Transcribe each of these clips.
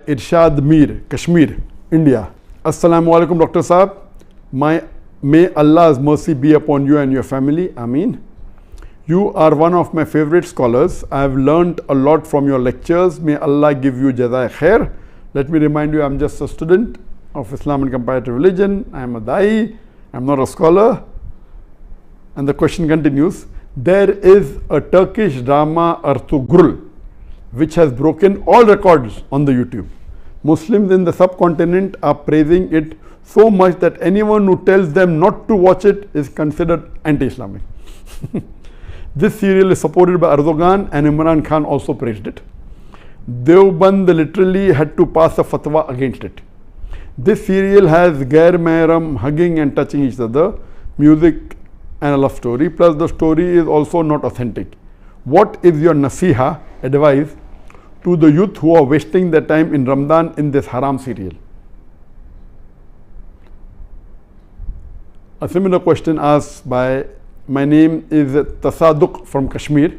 Irshad Mir, Kashmir, India. Assalamu alaikum, Dr. Saab. May Allah's mercy be upon you and your family. Ameen. You are one of my favorite scholars. I have learned a lot from your lectures. May Allah give you jazai khair. Let me remind you, I am just a student of Islam and comparative religion. I am a da'i. I am not a scholar. And the question continues. There is a Turkish drama, Ertughrul, which has broken all records on the YouTube. Muslims in the subcontinent are praising it so much that anyone who tells them not to watch it is considered anti-Islamic. This serial is supported by Erdogan, and Imran Khan also praised it. Deoband literally had to pass a fatwa against it. This serial has Gair Mehram hugging and touching each other, music and a love story, plus the story is also not authentic. What is your nasiha, advice, to the youth who are wasting their time in Ramadan in this haram serial? A similar question asked by, my name is Tasadduq from Kashmir.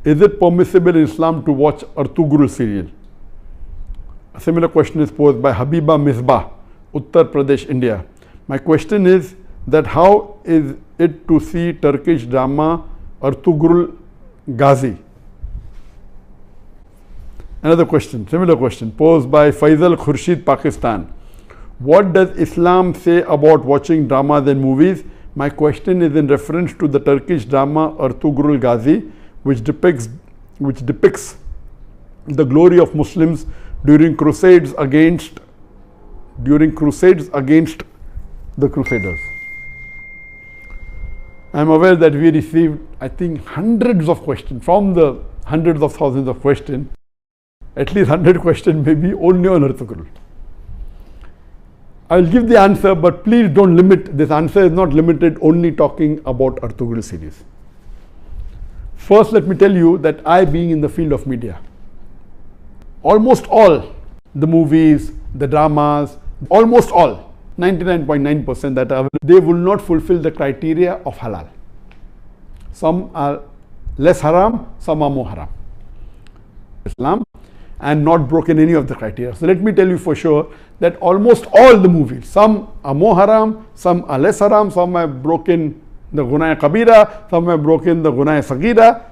Is it permissible in Islam to watch Ertughrul serial? A similar question is posed by Habiba Misbah, Uttar Pradesh, India. My question is that how is it to see Turkish drama Ertughrul Ghazi? Another question, similar question, posed by Faisal Khurshid, Pakistan. What does Islam say about watching dramas and movies? My question is in reference to the Turkish drama Ertughrul Ghazi, which depicts the glory of Muslims during crusades against the Crusaders. I am aware that we received, I think, hundreds of questions from the hundreds of thousands of questions. At least 100 questions maybe only on Ertughrul. I will give the answer, but please don't limit. This answer is not limited only talking about Ertughrul series. First, let me tell you that I, being in the field of media, almost all the movies, the dramas, almost all, 99.9% that are, they will not fulfill the criteria of halal. Some are less haram, some are more haram. Islam, and not broken any of the criteria. So let me tell you for sure that almost all the movies, some are more haram, some are less haram, some have broken the Gunaya Kabira, some have broken the Gunaya Sagira.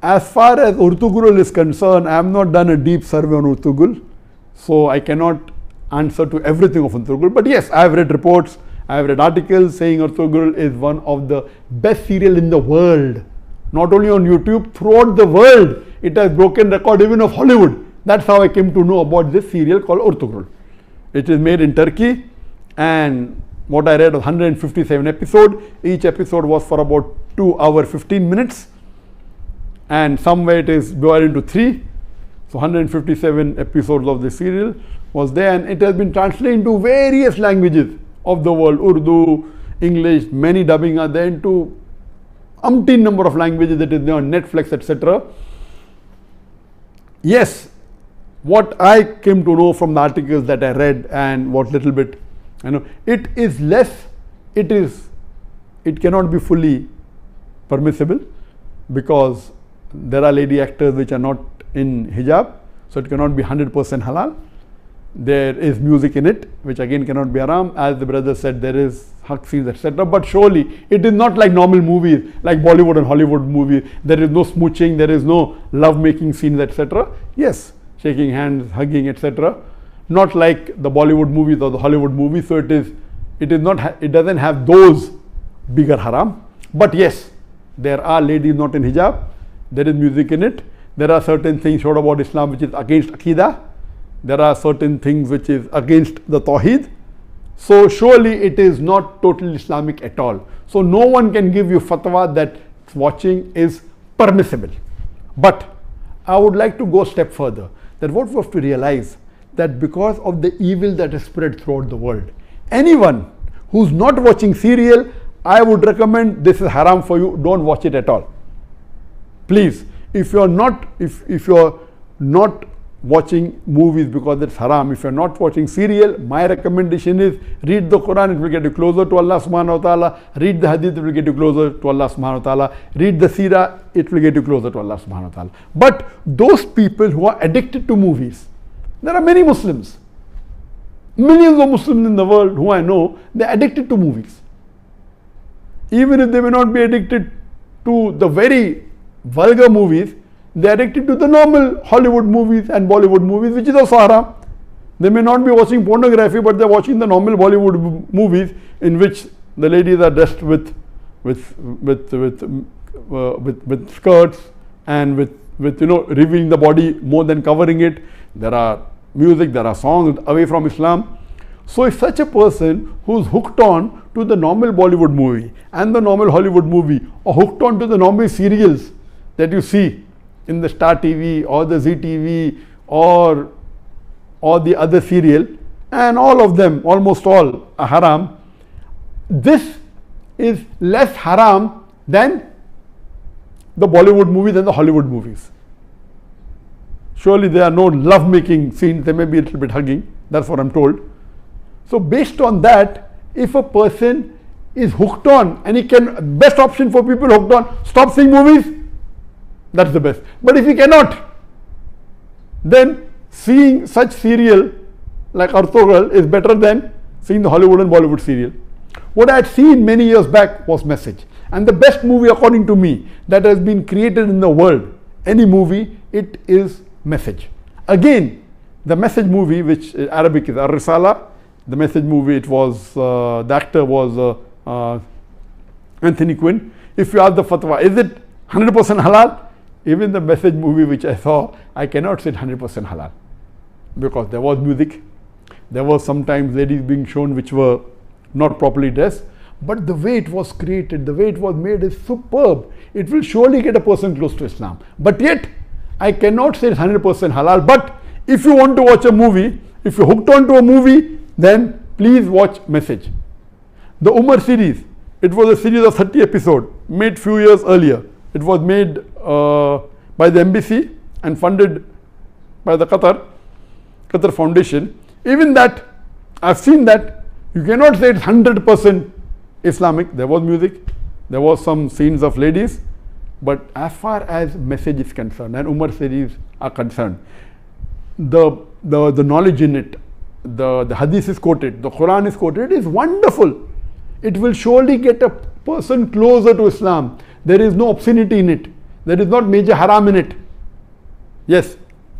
As far as Ertughrul is concerned, I have not done a deep survey on Ertughrul, so I cannot answer to everything of Ertughrul. But yes, I have read reports, I have read articles saying Ertughrul is one of the best serial in the world. Not only on YouTube, throughout the world, it has broken record even of Hollywood. That's how I came to know about this serial called Ertughrul. It is made in Turkey, and what I read was 157 episodes. Each episode was for about 2 hours 15 minutes, and somewhere it is divided into 3. So 157 episodes of the serial was there, and it has been translated into various languages of the world, Urdu, English, many dubbing are there into umpteen number of languages that is there on Netflix, etc. Yes, what I came to know from the articles that I read and what little bit, it is less, it cannot be fully permissible because there are lady actors which are not in hijab, so it cannot be 100% halal. There is music in it, which again cannot be haram. As the brother said, there is haq scenes, etc. But surely it is not like normal movies, like Bollywood and Hollywood movies. There is no smooching, there is no love-making scenes, etc. Yes, shaking hands, hugging, etc. Not like the Bollywood movies or the Hollywood movies. So it doesn't have those bigger haram. But yes, there are ladies not in hijab. There is music in it. There are certain things showed about Islam which is against Aqidah. There are certain things which is against the Tawheed. So surely it is not totally Islamic at all. So no one can give you fatwa that watching is permissible. But I would like to go a step further, that what we have to realize that because of the evil that is spread throughout the world, anyone who's not watching serial, I would recommend this is haram for you, don't watch it at all. Please, if you're not watching movies because it's haram. If you're not watching serial, my recommendation is read the Quran, it will get you closer to Allah subhanahu wa ta'ala. Read the hadith, it will get you closer to Allah subhanahu wa ta'ala. Read the seerah, it will get you closer to Allah subhanahu wa ta'ala. But those people who are addicted to movies, there are many Muslims, millions of Muslims in the world who I know, they're addicted to movies. Even if they may not be addicted to the very vulgar movies, they are addicted to the normal Hollywood movies and Bollywood movies, which is also haram. They may not be watching pornography, but they are watching the normal Bollywood movies in which the ladies are dressed with skirts and with revealing the body more than covering it. There are music, there are songs away from Islam. So if such a person who's hooked on to the normal Bollywood movie and the normal Hollywood movie, or hooked on to the normal serials that you see in the Star TV or the Zee TV or the other serial, and all of them, almost all, are haram, this is less haram than the Bollywood movies and the Hollywood movies. Surely there are no love-making scenes, there may be a little bit hugging, that's what I'm told. So based on that, if a person is hooked on, and he can, best option for people hooked on, stop seeing movies, that's the best. But if he cannot, then seeing such serial like Ertughrul is better than seeing the Hollywood and Bollywood serial. What I had seen many years back was Message. And the best movie according to me that has been created in the world, any movie, it is Message. Again, the Message movie, which in Arabic is Ar-Risala, the Message movie, it was, the actor was Anthony Quinn. If you ask the fatwa, is it 100% halal? Even the Message movie which I saw, I cannot say 100% halal, because there was music, there was sometimes ladies being shown which were not properly dressed, but the way it was created, the way it was made is superb. It will surely get a person close to Islam. But yet, I cannot say it's 100% halal. But if you want to watch a movie, if you're hooked on to a movie, then please watch Message. The Umar series, it was a series of 30 episodes, made few years earlier. It was made by the embassy and funded by the Qatar Foundation. Even that, I've seen that, you cannot say it's 100% Islamic. There was music, there was some scenes of ladies, but as far as Message is concerned and Umar series are concerned, the knowledge in it, the hadith is quoted, the Quran is quoted, it is wonderful. It will surely get a person closer to Islam. There is no obscenity in it. There is not major haram in it. Yes,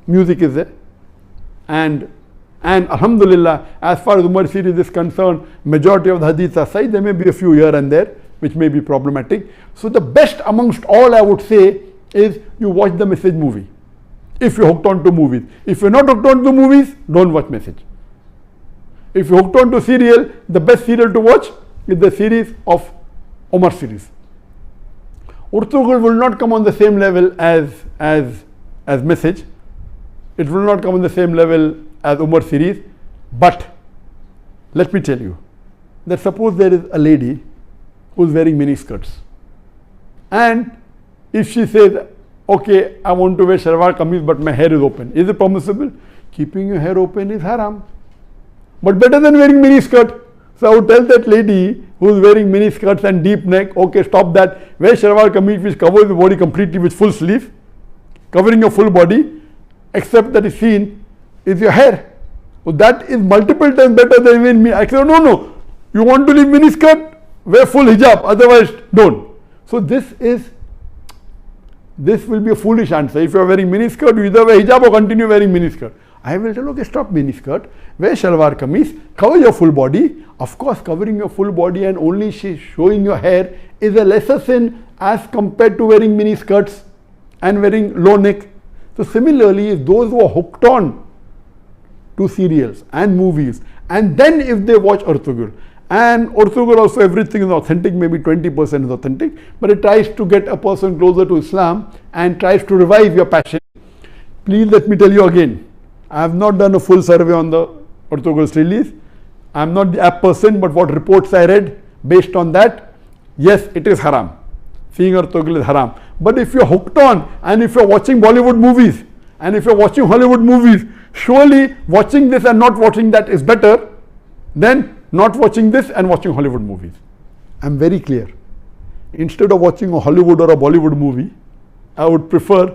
music is there. And alhamdulillah, as far as Umar series is concerned, majority of the hadiths are sahih. There may be a few here and there which may be problematic. So the best amongst all, I would say, is you watch the Message movie. If you're hooked on to movies. If you're not hooked on to movies, don't watch Message. If you're hooked on to serial, the best serial to watch is the series of Umar series. Ertughrul will not come on the same level as Message. It will not come on the same level as Umar series. But let me tell you that suppose there is a lady who is wearing mini skirts, and if she says, okay, I want to wear shalwar kameez but my hair is open, is it permissible? Keeping your hair open is haram, but better than wearing mini skirt. So I would tell that lady who is wearing mini skirts and deep neck, okay, stop that, wear shalwar kameez which covers the body completely with full sleeve, covering your full body, except that is seen is your hair. So that is multiple times better than even me. I said, no, you want to leave mini skirt, wear full hijab, otherwise don't. So this will be a foolish answer. If you are wearing mini skirt, you either wear hijab or continue wearing mini skirt. I will tell, okay, stop mini skirt, wear shalwar kameez, cover your full body. Of course, covering your full body and only showing your hair is a lesser sin as compared to wearing mini skirts and wearing low neck. So similarly, those who are hooked on to serials and movies, and then if they watch Ertughrul, and Ertughrul also everything is authentic, maybe 20% is authentic, but it tries to get a person closer to Islam and tries to revive your passion. Please let me tell you again, I have not done a full survey on the Ertughrul's release. I am not the apt person, but what reports I read, based on that, yes, it is haram. Seeing Ertughrul is haram. But if you are hooked on and if you are watching Bollywood movies And if you're watching Hollywood movies, surely watching this and not watching that is better than not watching this and watching Hollywood movies. I'm very clear. Instead of watching a Hollywood or a Bollywood movie, I would prefer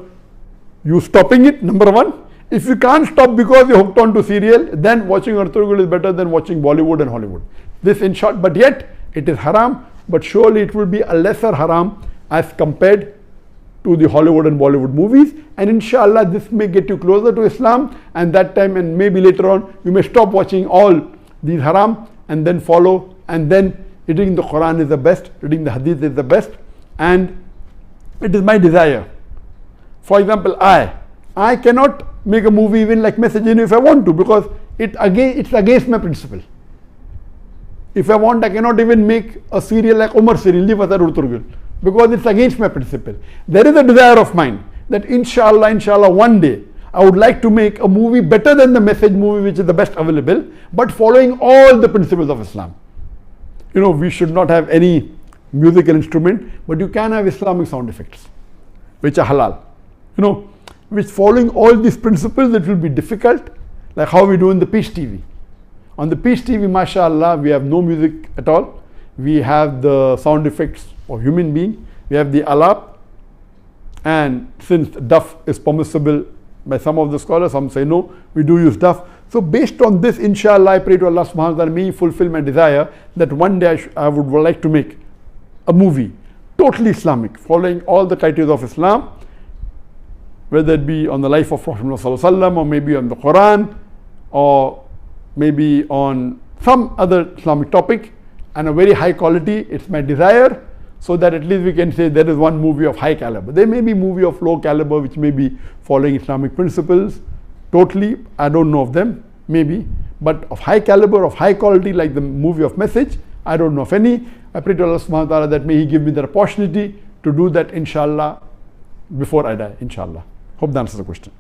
you stopping it, number one. If you can't stop because you're hooked on to serial, then watching Ertughrul is better than watching Bollywood and Hollywood. This in short, but yet it is haram, but surely it will be a lesser haram as compared to the Hollywood and Bollywood movies. And inshallah, this may get you closer to Islam, and that time and maybe later on, you may stop watching all these haram and then follow, and then reading the Quran is the best, reading the Hadith is the best. And it is my desire. For example, I cannot make a movie even like Message if I want to, because it's against my principle. If I want, I cannot even make a serial like Umar serial, Ertughrul, because it's against my principle. There is a desire of mine that inshallah, one day I would like to make a movie better than the Message movie, which is the best available, but following all the principles of Islam. You know, we should not have any musical instrument, but you can have Islamic sound effects, which are halal. You know, which following all these principles, it will be difficult, like how we do in the Peace TV. On the Peace TV, mashallah, we have no music at all. We have the sound effects of human being. We have the alap. And since duff is permissible by some of the scholars, some say no, we do use duff. So based on this, inshallah, I pray to Allah subhanahu wa ta'ala, may He fulfill my desire that one day I would like to make a movie, totally Islamic, following all the criteria of Islam, whether it be on the life of Prophet Muhammad sallallahu alaihi wasallam, or maybe on the Quran, or maybe on some other Islamic topic, and a very high quality. It's my desire, so that at least we can say there is one movie of high caliber. There may be movie of low caliber which may be following Islamic principles totally, I don't know of them, maybe, but of high caliber, of high quality, like the movie of Message, I don't know of any. I pray to Allah subhanahu wa ta'ala that may He give me the opportunity to do that, inshallah, before I die, inshallah. Hope that answers the question.